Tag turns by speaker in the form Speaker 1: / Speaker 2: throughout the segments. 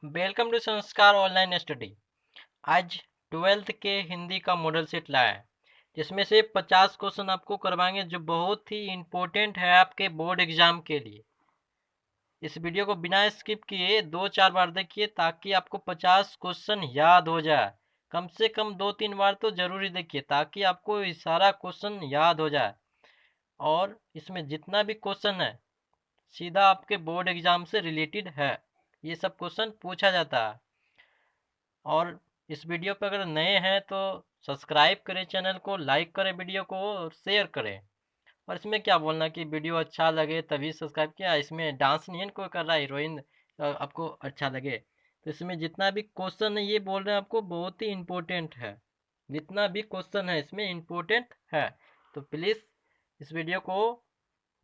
Speaker 1: Welcome to संस्कार online study. आज 12th के हिंदी का मॉडल सेट लाया है, जिसमें से 50 क्वेश्चन आपको करवाएंगे जो बहुत ही इम्पोर्टेंट है आपके बोर्ड एग्जाम के लिए। इस वीडियो को बिना स्किप किए 2-4 बार देखिए ताकि आपको 50 क्वेश्चन याद हो जाए। कम से कम 2-3 बार तो जरूरी देखिए ताकि आपको ये सारा क्वेश्चन याद हो जाए। और इसमें जितना भी क्वेश्चन है सीधा आपके बोर्ड एग्जाम से रिलेटेड है, ये सब क्वेश्चन पूछा जाता है। और इस वीडियो पर अगर नए हैं तो सब्सक्राइब करें चैनल को, लाइक करें वीडियो को और शेयर करें। और इसमें क्या बोलना कि वीडियो अच्छा लगे तभी सब्सक्राइब किया, इसमें डांस नहीं है कोई कर रहा है हीरोइन आपको अच्छा लगे। तो इसमें जितना भी क्वेश्चन है ये बोल रहे हैं आपको बहुत ही इम्पोर्टेंट है, जितना भी क्वेश्चन है इसमें इम्पोर्टेंट है। तो प्लीज़ इस वीडियो को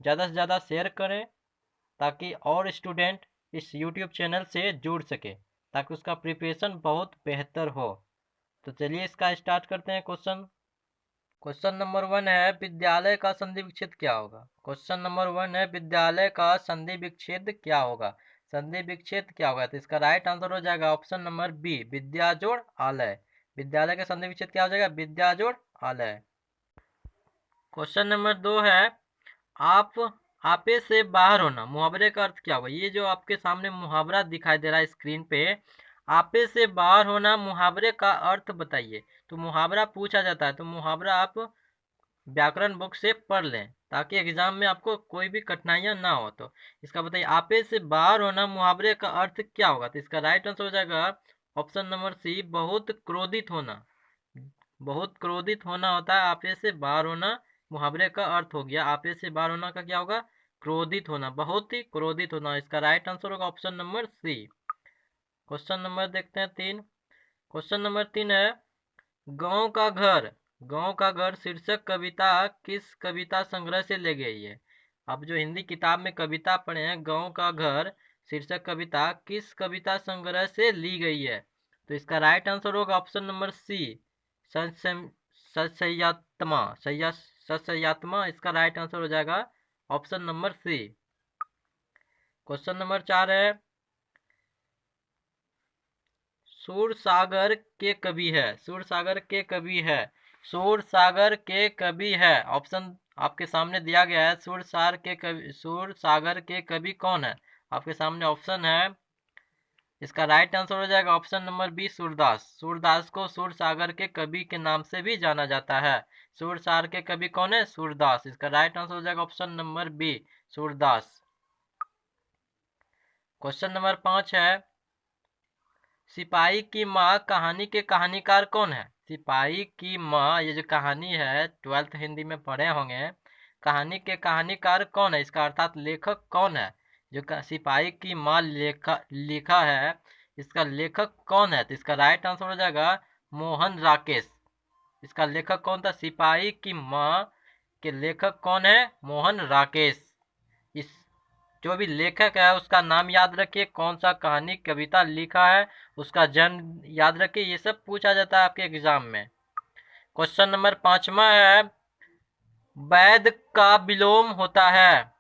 Speaker 1: ज़्यादा से ज़्यादा शेयर करें ताकि और स्टूडेंट इस यूट्यूब चैनल से जुड़ सके, ताकि उसका प्रिपरेशन बहुत बेहतर हो। तो चलिए इसका स्टार्ट करते हैं। क्वेश्चन नंबर 1 है विद्यालय का संधि विच्छेद क्या होगा। क्वेश्चन नंबर 1 है विद्यालय का संधि विच्छेद क्या होगा। संधि विच्छेद क्या होगा, तो इसका राइट आंसर हो जाएगा ऑप्शन नंबर बी, विद्या जोड़ आलय। विद्यालय का संधि विच्छेद क्या हो जाएगा, विद्या जोड़ आलय। क्वेश्चन नंबर 2 है आप आपे से बाहर होना, मुहावरे का अर्थ क्या होगा। ये जो आपके सामने मुहावरा दिखाई दे रहा है स्क्रीन पे, आपे से बाहर होना, मुहावरे का अर्थ बताइए। तो मुहावरा पूछा जाता है, तो मुहावरा आप व्याकरण बुक से पढ़ लें ताकि एग्जाम में आपको कोई भी कठिनाइयां ना हो। तो इसका बताइए आपे से बाहर होना मुहावरे का अर्थ क्या होगा। तो इसका राइट आंसर हो जाएगा ऑप्शन नंबर सी, बहुत क्रोधित होना। बहुत क्रोधित होना होता है आपे से बाहर होना, मुहावरे का अर्थ हो गया आपे से बाहर होना का क्या होगा, क्रोधित होना, बहुत ही क्रोधित होना। इसका राइट आंसर होगा option number C. Question number देखते हैं 3। क्वेश्चन नंबर 3 है गांव का घर। गांव का घर शीर्षक कविता किस कविता संग्रह से ले गई है। अब जो हिंदी किताब में कविता पढ़े हैं गांव का घर शीर्षक कविता किस कविता संग्रह से ली गई है। तो इसका राइट आंसर होगा ऑप्शन नंबर सी, सस्यात्मा। सस्यात्मा इसका राइट आंसर हो जाएगा option number C. Question number 4 है सूरसागर के कवि है। सूरसागर के कवि है। सूरसागर के कवि है, ऑप्शन आपके सामने दिया गया है। सूरसागर के कवि कौन है, आपके सामने ऑप्शन है। इसका राइट आंसर हो जाएगा option number B, Surdas. Surdas को सूरसागर के कवि के नाम से भी जाना जाता है। सूरसागर के कवि कौन है, सूरदास। इसका राइट आंसर हो जाएगा option number B, Surdas. Question number 5 है सिपाही की माँ कहानी के कहानीकार कौन है। सिपाही की माँ, ये जो कहानी है 12th हिंदी में पढ़े होंगे, कहानी के कहानीकार कौन है, इसका अर्थात लेखक कौन है। जो सिपाही की माँ लिखा है, इसका लेखक कौन है। तो इसका राइट आंसर हो जाएगा मोहन राकेश। इसका लेखक कौन था, सिपाही की माँ के लेखक कौन है, मोहन राकेश। इस जो भी लेखक है उसका नाम याद रखिए, कौन सा कहानी कविता लिखा है, उसका जन्म याद रखिए, ये सब पूछा जाता है आपके एग्जाम में। क्वेश्चन नंबर 5वां है वैध का विलोम होता है।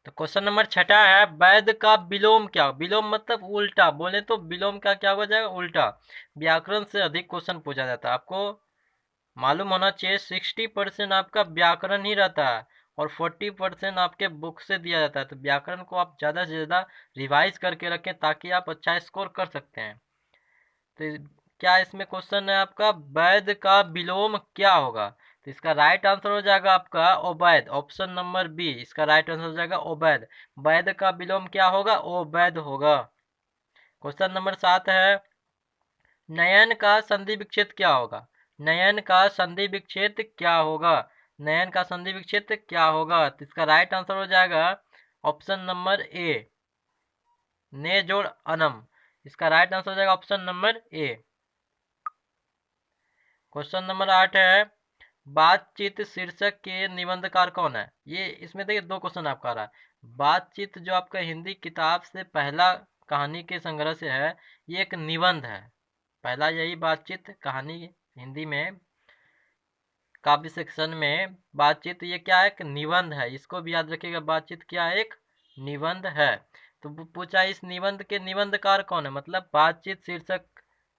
Speaker 1: तो क्वेश्चन नंबर 6 है वैध का विलोम क्या। विलोम मतलब उल्टा, बोले तो विलोम का क्या हो जाएगा, उल्टा। व्याकरण से अधिक क्वेश्चन पूछा जाता है, आपको मालूम होना चाहिए 60% आपका व्याकरण ही रहता है और 40% आपके बुक से दिया जाता है। तो व्याकरण को आप ज़्यादा से ज़्यादा रिवाइज करके रखें ताकि आप अच्छा स्कोर कर सकते हैं। तो क्या इसमें क्वेश्चन है आपका वैध का विलोम क्या होगा। तो इसका राइट आंसर हो जाएगा आपका अवैध, ऑप्शन नंबर बी। इसका राइट आंसर हो जाएगा अवैध। वैध का विलोम क्या होगा, अवैध होगा। क्वेश्चन नंबर 7 है नयन का संधि विच्छेद क्या होगा। नयन का संधि विच्छेद क्या होगा। नयन का संधि विच्छेद क्या होगा। तो इसका राइट आंसर हो जाएगा ऑप्शन नंबर ए, ने जोड़ अनम। इसका राइट आंसर हो जाएगा option number A. Question number 8 है बातचीत शीर्षक के निबंधकार कौन है। ये इसमें देखिए 2 क्वेश्चन आपका आ रहा है। बातचीत जो आपका हिंदी किताब से पहला कहानी के संग्रह से है, ये एक निबंध है। पहला यही बातचीत कहानी हिंदी में काव्य सेक्शन में बातचीत, ये क्या है, एक निबंध है। इसको भी याद रखिएगा, बातचीत क्या है, एक निबंध है। तो पूछा इस निबंध के निबंधकार कौन है, मतलब बातचीत शीर्षक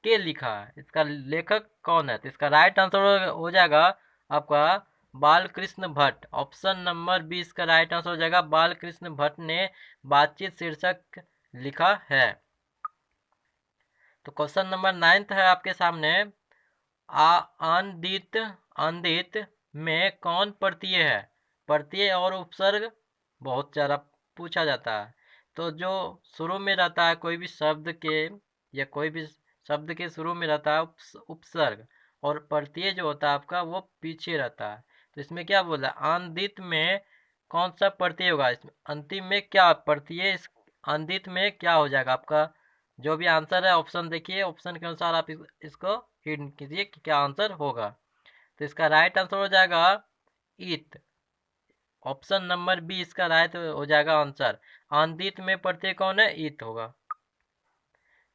Speaker 1: के लिखा है, इसका लेखक कौन है। तो इसका राइट आंसर हो जाएगा आपका बालकृष्ण भट्ट। ऑप्शन नंबर 20 का राइट आंसर हो जाएगा बालकृष्ण भट्ट ने बातचीत शीर्षक लिखा है। तो क्वेश्चन नंबर 9 है आपके सामने। आंदित आंदित में कौन प्रत्यय है। प्रत्यय और उपसर्ग बहुत सारा पूछा जाता है। तो जो शुरू में रहता है कोई भी शब्द के या कोई भी शब्द के शुरू में रहता है उपसर्ग, और प्रत्यय जो होता है आपका वो पीछे रहता है। तो इसमें क्या बोला, आंदित में कौन सा प्रत्यय होगा, इसमें अंतिम में क्या प्रत्यय, इस आंदित में क्या हो जाएगा आपका। जो भी आंसर है ऑप्शन देखिए, ऑप्शन के अनुसार आप इसको हिंट कीजिए कि क्या आंसर होगा। तो इसका राइट आंसर हो जाएगा ईत। ऑप्शन नंबर बी इसका राइट हो जाएगा आंसर। आंदित में प्रत्यय कौन है, ईत होगा।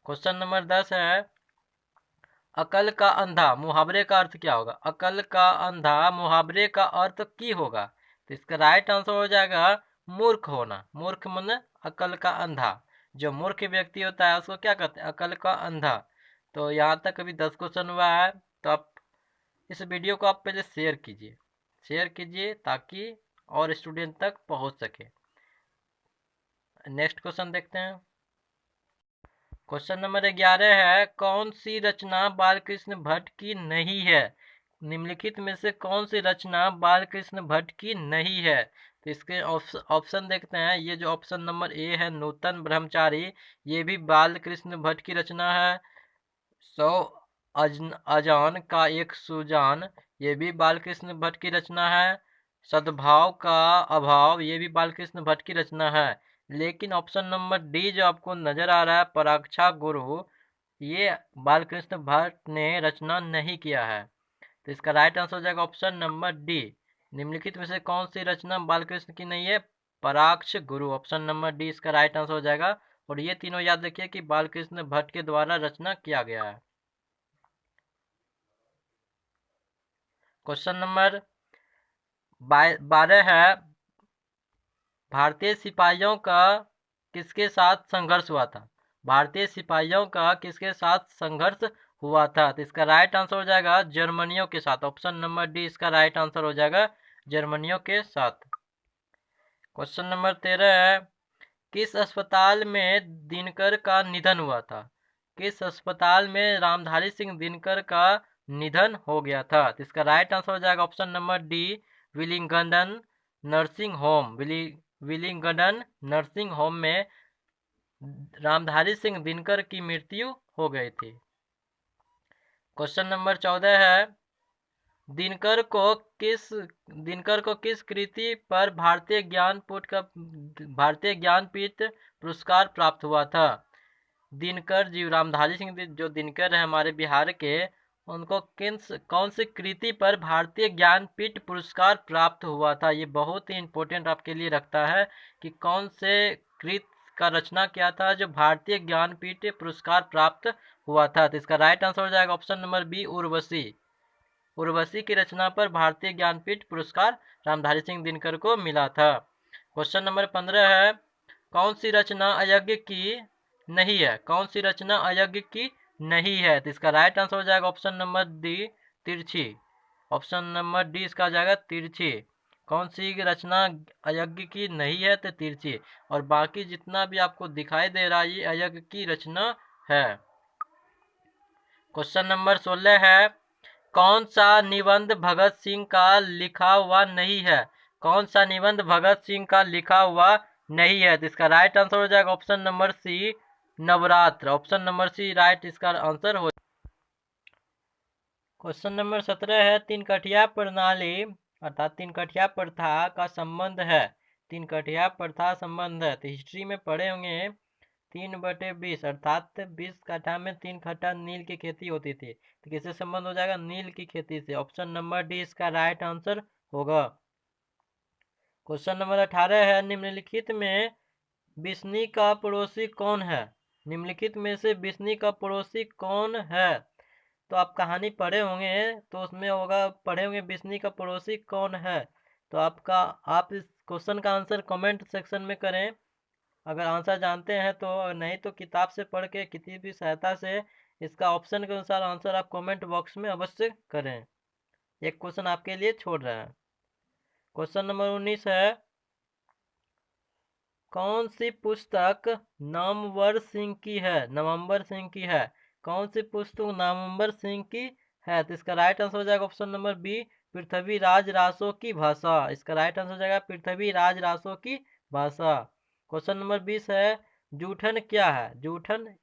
Speaker 1: क्वेश्चन नंबर 10 है। अकल का अंधा मुहावरे का अर्थ क्या होगा। अकल का अंधा मुहावरे का अर्थ की होगा। तो इसका राइट आंसर हो जाएगा मूर्ख होना। मूर्ख मन अकल का अंधा। जो मूर्ख व्यक्ति होता है उसको क्या कहते हैं, अकल का अंधा। तो यहाँ तक अभी 10 क्वेश्चन हुआ है। तो आप इस वीडियो को आप पहले शेयर कीजिए ताकि और स्टूडेंट तक पहुँच सके। नेक्स्ट क्वेश्चन देखते हैं। क्वेश्चन नंबर 11 है। कौन सी रचना बालकृष्ण भट्ट की नहीं है। निम्नलिखित में से कौन सी रचना बालकृष्ण भट्ट की नहीं है। तो इसके ऑप्शन देखते हैं। ये जो ऑप्शन नंबर ए है नूतन ब्रह्मचारी, ये भी बालकृष्ण भट्ट की रचना है। सौ अजान का एक सुजान, ये भी बालकृष्ण भट्ट की रचना है। सद्भाव का अभाव, ये भी बालकृष्ण भट्ट की रचना है। लेकिन ऑप्शन नंबर डी जो आपको नजर आ रहा है पराक्षा गुरु, ये बालकृष्ण भट्ट ने रचना नहीं किया है। तो इसका राइट आंसर हो जाएगा ऑप्शन नंबर डी। निम्नलिखित में से कौन सी रचना बालकृष्ण की नहीं है, पराक्ष गुरु। ऑप्शन नंबर डी इसका राइट आंसर हो जाएगा। और ये तीनों याद रखिए कि बालकृष्ण भट्ट के द्वारा रचना किया गया है। क्वेश्चन नंबर 12 है। भारतीय सिपाहियों का किसके साथ संघर्ष हुआ था। भारतीय सिपाहियों का किसके साथ संघर्ष हुआ था। तो इसका राइट आंसर हो जाएगा जर्मनियों के साथ। ऑप्शन नंबर डी इसका राइट आंसर हो जाएगा जर्मनियों के साथ। क्वेश्चन नंबर 13 है। किस अस्पताल में दिनकर का निधन हुआ था। किस अस्पताल में रामधारी सिंह दिनकर का निधन हो गया था। तो इसका राइट आंसर हो जाएगा option number D Willingdon nursing home. Willingdon nursing home में रामधारी सिंह दिनकर की मृत्यु हो गई थी। क्वेश्चन नंबर 14 है। दिनकर को किस कृति पर भारतीय ज्ञानपीठ पुरस्कार प्राप्त हुआ था। दिनकर जी, रामधारी सिंह जो दिनकर है हमारे बिहार के, उनको कौन सी कृति पर भारतीय ज्ञानपीठ पुरस्कार प्राप्त हुआ था। ये बहुत ही इंपॉर्टेंट आपके लिए रखता है कि कौन से कृत का रचना किया था जो भारतीय ज्ञानपीठ पुरस्कार प्राप्त हुआ था। तो इसका राइट आंसर हो जाएगा option number B Urvashi. Urvashi की रचना पर भारतीय ज्ञानपीठ पुरस्कार रामधारी सिंह दिनकर को मिला था। क्वेश्चन नंबर 15 है। कौन सी रचना अयज्ञ की नहीं है। कौन सी रचना अयज्ञ की नहीं है। तो इसका राइट आंसर हो जाएगा ऑप्शन नंबर डी तिरछी। ऑप्शन नंबर डी इसका हो जाएगा तिरछी। कौन सी रचना अयज्ञ की नहीं है, तो तिरछी। और बाकी जितना भी आपको दिखाई दे रहा है ये अयज्ञ की रचना है। क्वेश्चन नंबर 16 है। कौन सा निबंध भगत सिंह का लिखा हुआ नहीं है। कौन सा निबंध भगत सिंह का लिखा हुआ नहीं है। तो इसका राइट आंसर हो जाएगा option number C Navratra. Option number C right इसका आंसर हो। क्वेश्चन नंबर 17 है। तीन कठिया प्रणाली अर्थात तीन कठिया प्रथा का संबंध है। तीन कठिया प्रथा संबंध है। तो हिस्ट्री में पढ़े होंगे 3/20 अर्थात 20 कट्ठा में 3 कट्ठा नील की खेती होती थी। तो किससे संबंध हो जाएगा, नील की खेती से। ऑप्शन नंबर डी इसका राइट आंसर होगा। क्वेश्चन नंबर 18 है। निम्नलिखित में बिस्नी का पड़ोसी कौन है। निम्नलिखित में से बिस्नी का पड़ोसी कौन है। तो आप कहानी पढ़े होंगे तो उसमें होगा पढ़े होंगे बिस्नी का पड़ोसी कौन है। तो आप इस क्वेश्चन का आंसर कमेंट सेक्शन में करें। अगर आंसर जानते हैं तो, नहीं तो किताब से पढ़ के किसी भी सहायता से इसका ऑप्शन के अनुसार आंसर आप कमेंट बॉक्स में अवश्य करें। एक क्वेश्चन आपके लिए छोड़ रहे हैं। क्वेश्चन नंबर 19 है, कौन सी पुस्तक नामवर सिंह की है? नवंबर सिंह की है। कौन सी पुस्तक नामवर सिंह की है? तो इसका राइट आंसर हो जाएगा option number B, Prithviraj Raso की भाषा। इसका राइट आंसर हो जाएगा पृथ्वीराज रासो की भाषा। क्वेश्चन नंबर 20 है, जूठन क्या है? जूठन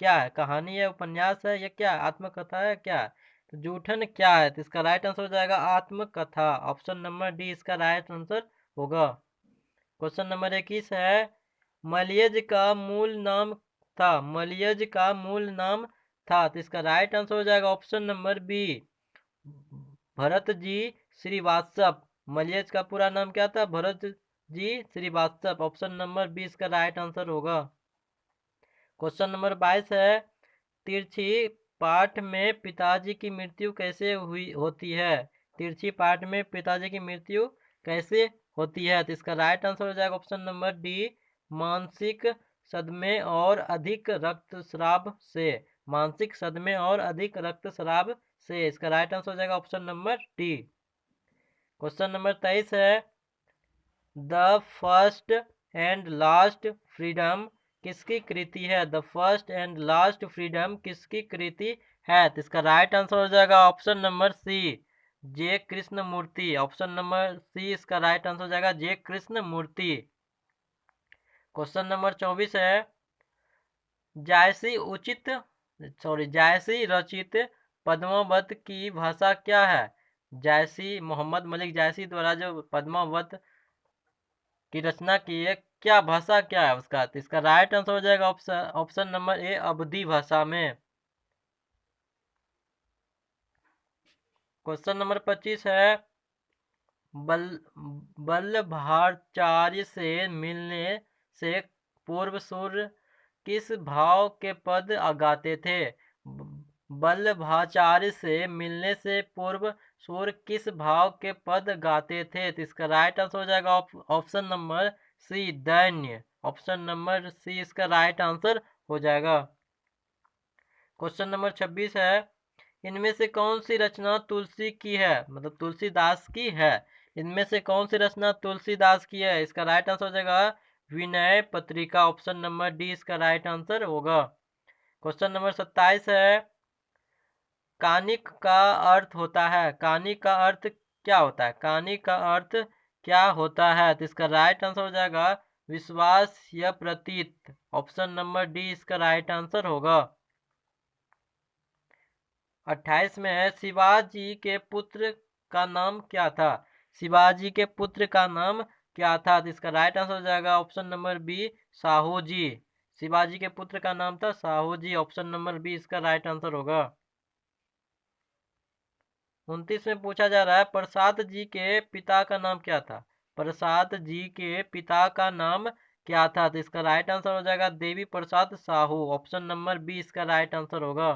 Speaker 1: क्या है? कहानी है, उपन्यास है, या क्या आत्मकथा है, क्या है? तो जूठन क्या है? तो इसका राइट आंसर हो जाएगा आत्मकथा। ऑप्शन नंबर डी इसका राइट आंसर होगा। क्वेश्चन नंबर 21 है, मलयज का मूल नाम था? मलयज का मूल नाम था? तो इसका राइट आंसर हो जाएगा option number B, Bharat ji Srivastava. मलयज का पूरा नाम क्या था? Bharat ji Srivastava. Option number B इसका राइट आंसर होगा। क्वेश्चन नंबर 22 है, तिरछी पाठ में पिताजी की मृत्यु कैसे हुई होती है? तिरछी पाठ में पिताजी की मृत्यु कैसे होती है? तो इसका राइट आंसर हो जाएगा ऑप्शन नंबर डी, मानसिक सदमे और अधिक रक्तस्राव से। मानसिक सदमे और अधिक रक्तस्राव से। इसका राइट आंसर हो जाएगा option number D. Question number 23 है, the first and last freedom किसकी कृति है? The first and last freedom किसकी कृति है? तो इसका राइट आंसर हो जाएगा ऑप्शन नंबर सी, जे कृष्ण मूर्ति। ऑप्शन नंबर सी इसका राइट आंसर हो जाएगा जे कृष्ण मूर्ति। क्वेश्चन नंबर 24 है, जायसी रचित पद्मावत की भाषा क्या है? जायसी, मोहम्मद मलिक जायसी द्वारा जो पद्मावत की रचना की है, क्या भाषा क्या है उसका? तो इसका राइट आंसर हो जाएगा ऑप्शन नंबर ए, अवधी भाषा में। क्वेश्चन नंबर 25 है, बल वल्लभाचार्य से मिलने से पूर्व सूर्य किस भाव के पद गाते थे? वल्लभाचार्य से मिलने से पूर्व सूर्य किस भाव के पद गाते थे? तो इसका राइट आंसर हो जाएगा ऑप्शन नंबर सी, दैन्य। ऑप्शन नंबर सी इसका राइट आंसर हो जाएगा। क्वेश्चन नंबर 26 है, इनमें से कौन सी रचना तुलसी की है? मतलब तुलसीदास की है। इनमें से कौन सी रचना तुलसीदास की है? इसका राइट आंसर हो जाएगा Vinay Patrika. Option number D इसका राइट आंसर होगा। क्वेश्चन नंबर 27 है, कानिक का अर्थ होता है? कानिक का अर्थ क्या होता है? कानिक का अर्थ क्या होता है? तो इसका राइट आंसर हो जाएगा विश्वास या प्रतीत। ऑप्शन नंबर डी इसका राइट आंसर होगा। 28 में है, शिवाजी के पुत्र का नाम क्या था? शिवाजी के पुत्र का नाम क्या था? तो इसका राइट आंसर हो जाएगा ऑप्शन नंबर बी, साहू जी। शिवाजी के पुत्र का नाम था साहू जी। ऑप्शन नंबर बी इसका राइट आंसर होगा। 29 में पूछा जा रहा है, प्रसाद जी के पिता का नाम क्या था? प्रसाद जी के पिता का नाम क्या था? तो इसका राइट आंसर हो जाएगा Devi Prasad Sahu. Option number B इसका राइट आंसर होगा।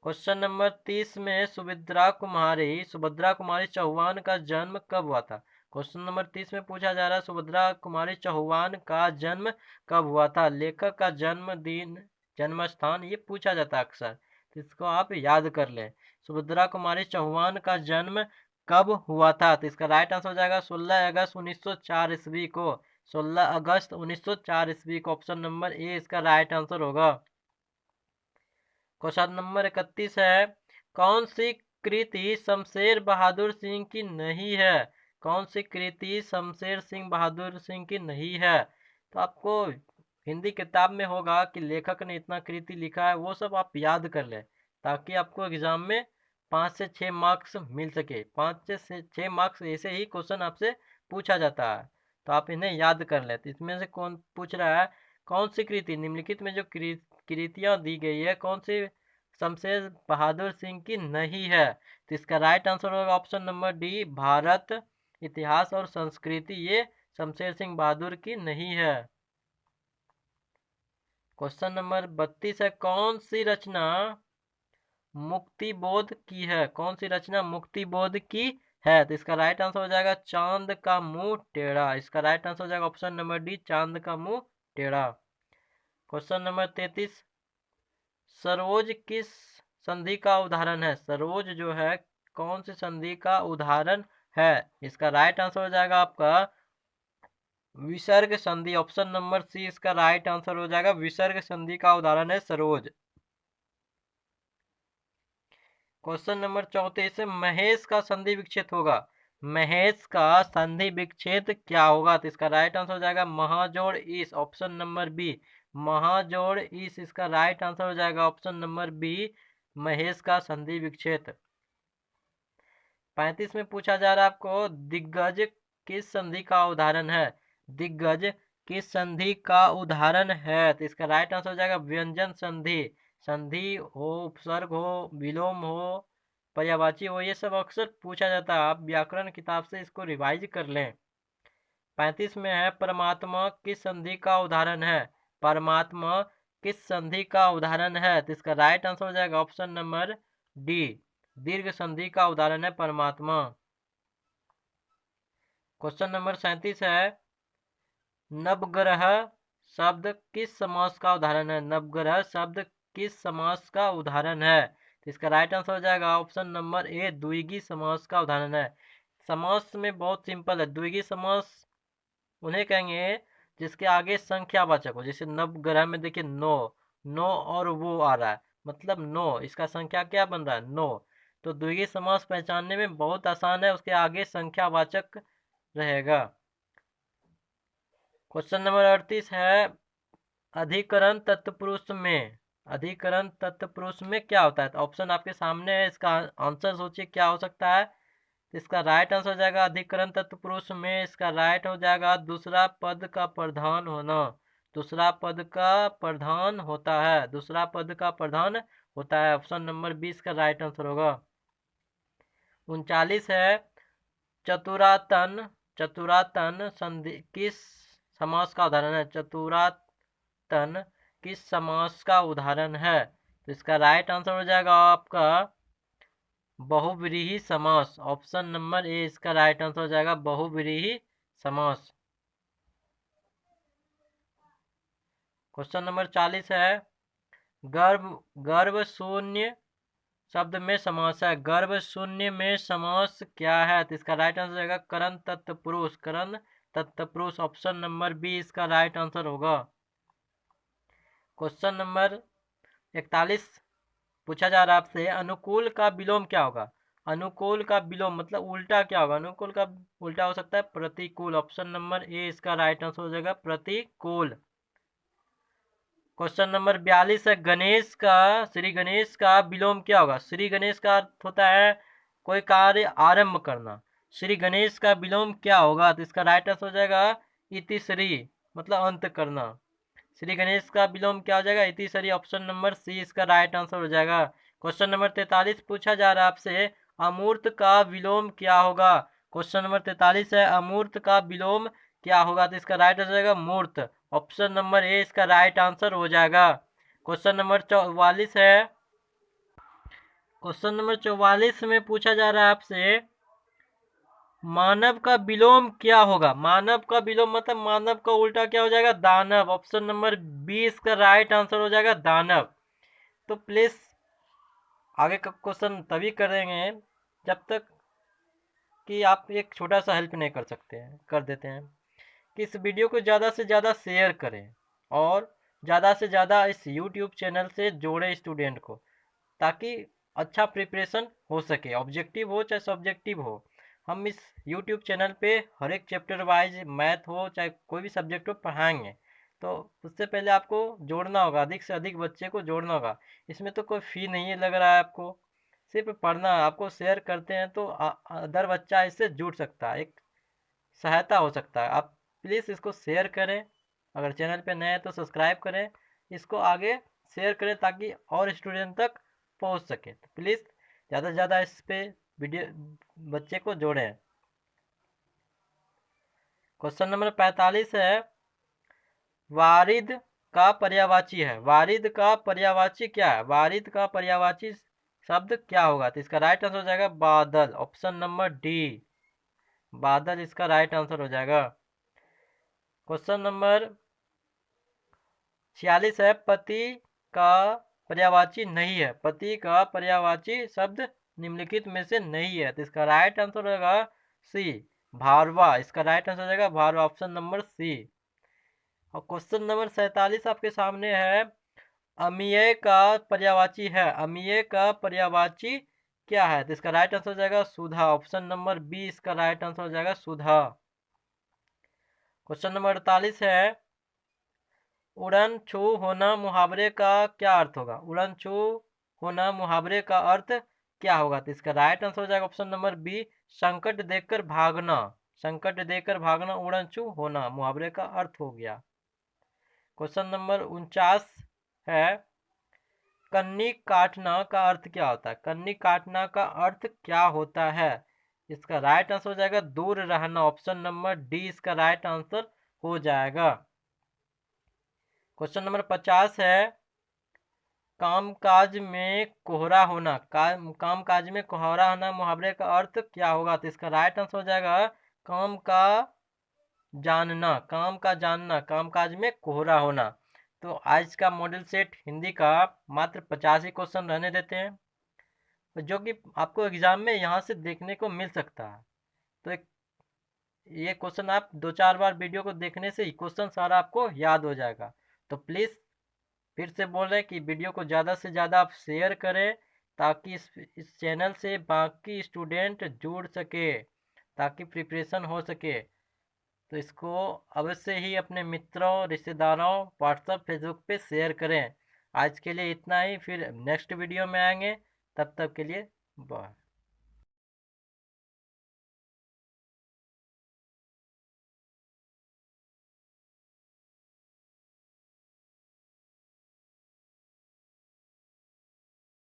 Speaker 1: क्वेश्चन नंबर 30 में सुभद्रा कुमारी चौहान का जन्म कब हुआ था? क्वेश्चन नंबर 30 में पूछा जा रहा है, सुभद्रा कुमारी चौहान का जन्म कब हुआ था? लेखक का जन्मदिन, जन्म स्थान ये पूछा जाता है अक्सर, तो इसको आप याद कर लें। सुभद्रा कुमारी चौहान का जन्म कब हुआ था? तो इसका राइट आंसर हो जाएगा 16 अगस्त 1904 ईस्वी को। 16 अगस्त 1904 ईस्वी को। ऑप्शन नंबर ए इसका राइट आंसर होगा। क्वेश्चन नंबर 31 है, कौन सी कृति शमशेर बहादुर सिंह की नहीं है? कौन सी कृति शमशेर सिंह बहादुर सिंह की नहीं है? तो आपको हिंदी किताब में होगा कि लेखक ने इतना कृति लिखा है, वो सब आप याद कर लें, ताकि आपको एग्जाम में 5 से 6 मार्क्स मिल सके। 5 से 6 मार्क्स ऐसे ही क्वेश्चन आपसे पूछा जाता है, तो आप इन्हें याद कर लें। तो इसमें से कौन पूछ रहा है, कौन सी कृति निम्नलिखित में जो कृतियां दी गई है, कौन सी शमशेर बहादुर सिंह की नहीं है? तो इसका राइट आंसर होगा ऑप्शन नंबर डी, भारत इतिहास और संस्कृति, ये शमशेर सिंह बहादुर की नहीं है। क्वेश्चन नंबर 32 है, कौन सी रचना मुक्ति बोध की है? कौन सी रचना मुक्ति बोध की है, तो इसका राइट आंसर हो जाएगा चांद का मुंह टेढ़ा। इसका राइट आंसर हो जाएगा ऑप्शन नंबर डी, चांद का मुंह टेढ़ा। क्वेश्चन नंबर 33, सरोज किस संधि का उदाहरण है? सरोज जो है कौन सी संधि का उदाहरण है? इसका राइट आंसर हो जाएगा आपका विसर्ग संधि। ऑप्शन नंबर सी इसका राइट आंसर हो जाएगा, विसर्ग संधि का उदाहरण है सरोज। क्वेश्चन नंबर 34, महेश का संधि विच्छेद होगा। महेश का संधि विच्छेद क्या होगा? तो इसका राइट आंसर हो जाएगा महाजोड़ ईस। ऑप्शन नंबर बी, महाजोड़ ईस इसका राइट आंसर हो जाएगा, ऑप्शन नंबर बी, महेश का संधि विच्छेद। 35 में पूछा जा रहा है आपको, दिग्गज किस संधि का उदाहरण है? दिग्गज किस संधि का उदाहरण है? तो इसका राइट आंसर हो जाएगा व्यंजन संधि। संधि हो, उपसर्ग हो, विलोम हो, पर्यायवाची हो, ये सब अक्सर पूछा जाता है। आप व्याकरण किताब से इसको रिवाइज कर लें। 35 में है, परमात्मा किस संधि का उदाहरण है? परमात्मा किस संधि का उदाहरण है? तो इसका राइट आंसर हो जाएगा ऑप्शन नंबर डी, दीर्घ संधि का उदाहरण है परमात्मा। क्वेश्चन नंबर 37 है, नवग्रह शब्द किस समास का उदाहरण है? नवग्रह शब्द किस समास का उदाहरण है? तो इसका राइट आंसर हो जाएगा ऑप्शन नंबर ए, द्विगी समास का उदाहरण है। समास में बहुत सिंपल है, द्विगी समास उन्हें कहेंगे जिसके आगे संख्यावाचक हो। जैसे नवग्रह में देखिए नो, नो और वो आ रहा है, मतलब नो, इसका संख्या क्या बन रहा है? नो। तो द्विगी समास पहचानने में बहुत आसान है, उसके आगे संख्यावाचक रहेगा। क्वेश्चन नंबर 38 है, अधिकरण तत्पुरुष में, अधिकरण तत्पुरुष में क्या होता है? तो ऑप्शन आपके सामने है, इसका आंसर सोचिए क्या हो सकता है। इसका राइट आंसर हो जाएगा अधिकरण तत्पुरुष में इसका राइट हो जाएगा दूसरा पद का प्रधान होना। दूसरा पद का प्रधान होता है, दूसरा पद का प्रधान होता है। ऑप्शन नंबर 20 का राइट आंसर होगा। 39 है, चतुरातन, चतुरातन संधि किस समास का उदाहरण है? चतुरातन किस समास का उदाहरण है? तो इसका राइट आंसर हो जाएगा आपका बहुव्रीहि समास। ऑप्शन नंबर ए इसका राइट आंसर हो जाएगा बहुव्रीहि समास। क्वेश्चन नंबर 40 है, गर्भ, गर्भ शून्य शब्द में समास है। गर्भ शून्य में समास क्या है? तो इसका राइट आंसर रहेगा करण तत्पुरुष, करण तत्पुरुष। ऑप्शन नंबर बी इसका राइट आंसर होगा। क्वेश्चन नंबर 41 पूछा जा रहा है आपसे, अनुकूल का विलोम क्या होगा? अनुकूल का विलोम मतलब उल्टा क्या होगा? अनुकूल का उल्टा हो सकता है प्रतिकूल। ऑप्शन नंबर ए इसका राइट आंसर हो जाएगा प्रतिकूल। क्वेश्चन नंबर 42 है, गणेश का, श्री गणेश का विलोम क्या होगा? श्री गणेश का अर्थ होता है कोई कार्य आरंभ करना। श्री गणेश का विलोम क्या होगा? तो इसका राइट आंसर हो जाएगा इति श्री, मतलब अंत करना। श्री गणेश का विलोम क्या हो जाएगा? इति श्री। ऑप्शन नंबर सी इसका राइट आंसर हो जाएगा। क्वेश्चन नंबर 43 पूछा जा रहा है आपसे, अमूर्त का विलोम क्या होगा? क्वेश्चन नंबर 43 है, अमूर्त का विलोम क्या होगा? तो इसका राइट आंसर हो जाएगा मूर्त। ऑप्शन नंबर ए इसका राइट आंसर हो जाएगा। क्वेश्चन नंबर 44 है, क्वेश्चन नंबर 44 में पूछा जा रहा है आपसे, मानव का विलोम क्या होगा? मानव का विलोम मतलब मानव का उल्टा क्या हो जाएगा? दानव। ऑप्शन नंबर 20 का राइट आंसर हो जाएगा दानव। तो प्लीज आगे का क्वेश्चन तभी करेंगे जब तक कि आप एक छोटा सा हेल्प नहीं कर सकते हैं, कर देते हैं कि इस वीडियो को ज़्यादा से ज़्यादा शेयर करें और ज़्यादा से ज़्यादा इस यूट्यूब चैनल से जोड़ें स्टूडेंट को, ताकि अच्छा प्रिपरेशन हो सके, ऑब्जेक्टिव हो चाहे सब्जेक्टिव हो। हम इस यूट्यूब चैनल पे हर एक चैप्टर वाइज, मैथ हो चाहे कोई भी सब्जेक्ट हो, पढ़ाएंगे। तो उससे पहले आपको जोड़ना होगा, अधिक से अधिक बच्चे को जोड़ना होगा। इसमें तो कोई फ़ी नहीं लग रहा है आपको, सिर्फ पढ़ना है। आपको शेयर करते हैं तो अदर बच्चा इससे जुड़ सकता है, एक सहायता हो सकता है। आप प्लीज़ इसको शेयर करें, अगर चैनल पे नए हैं तो सब्सक्राइब करें, इसको आगे शेयर करें ताकि और स्टूडेंट तक पहुंच सके। तो प्लीज़ ज़्यादा से ज़्यादा इस पे वीडियो बच्चे को जोड़ें। क्वेश्चन नंबर 45 है, वारिद का पर्यायवाची है। वारिद का पर्यायवाची क्या है? वारिद का पर्यायवाची शब्द क्या होगा? तो इसका राइट आंसर हो जाएगा बादल, ऑप्शन नंबर डी, बादल इसका राइट आंसर हो जाएगा। क्वेश्चन नंबर 46 है, पति का पर्यायवाची नहीं है, पति का पर्यायवाची शब्द निम्नलिखित में से नहीं है, तो इसका राइट आंसर होगा सी, भारवा, इसका राइट आंसर हो जाएगा भारवा, ऑप्शन नंबर सी। और क्वेश्चन नंबर 47 आपके सामने है, अमीय का पर्यायवाची है, अमीय का पर्यायवाची क्या है? तो इसका राइट आंसर हो जाएगा सुधा, ऑप्शन नंबर बी इसका राइट आंसर हो जाएगा सुधा। क्वेश्चन नंबर 48 है, उड़न छू होना मुहावरे का क्या अर्थ होगा? उड़न छू होना मुहावरे का अर्थ क्या होगा? तो इसका राइट आंसर हो जाएगा ऑप्शन नंबर बी, संकट देखकर भागना, संकट देखकर भागना उड़न छू होना मुहावरे का अर्थ हो गया। क्वेश्चन नंबर 49 है, कन्नी काटना का अर्थ क्या होता है? कन्नी काटना का अर्थ क्या होता है? इसका राइट आंसर हो जाएगा दूर रहना, ऑप्शन नंबर डी इसका राइट आंसर हो जाएगा। क्वेश्चन नंबर 50 है, कामकाज में कोहरा होना, कामकाज में कोहरा होना मुहावरे का अर्थ क्या होगा? तो इसका राइट आंसर हो जाएगा काम का जानना, काम का जानना, कामकाज में कोहरा होना। तो आज का मॉडल सेट हिंदी का मात्र 50 ही क्वेश्चन रहने देते हैं, जो कि आपको एग्जाम में यहाँ से देखने को मिल सकता है। तो ये क्वेश्चन आप 2-4 बार वीडियो को देखने से ही क्वेश्चन सारा आपको याद हो जाएगा। तो प्लीज़ फिर से बोल रहे हैं कि वीडियो को ज़्यादा से ज़्यादा आप शेयर करें, ताकि इस चैनल से बाकी स्टूडेंट जुड़ सके, ताकि प्रिपरेशन हो सके। तो इसको अवश्य ही अपने मित्रों, रिश्तेदारों, व्हाट्सएप, फेसबुक पे शेयर करें। आज के लिए इतना ही, फिर नेक्स्ट वीडियो में आएंगे, तब तक के लिए बाय।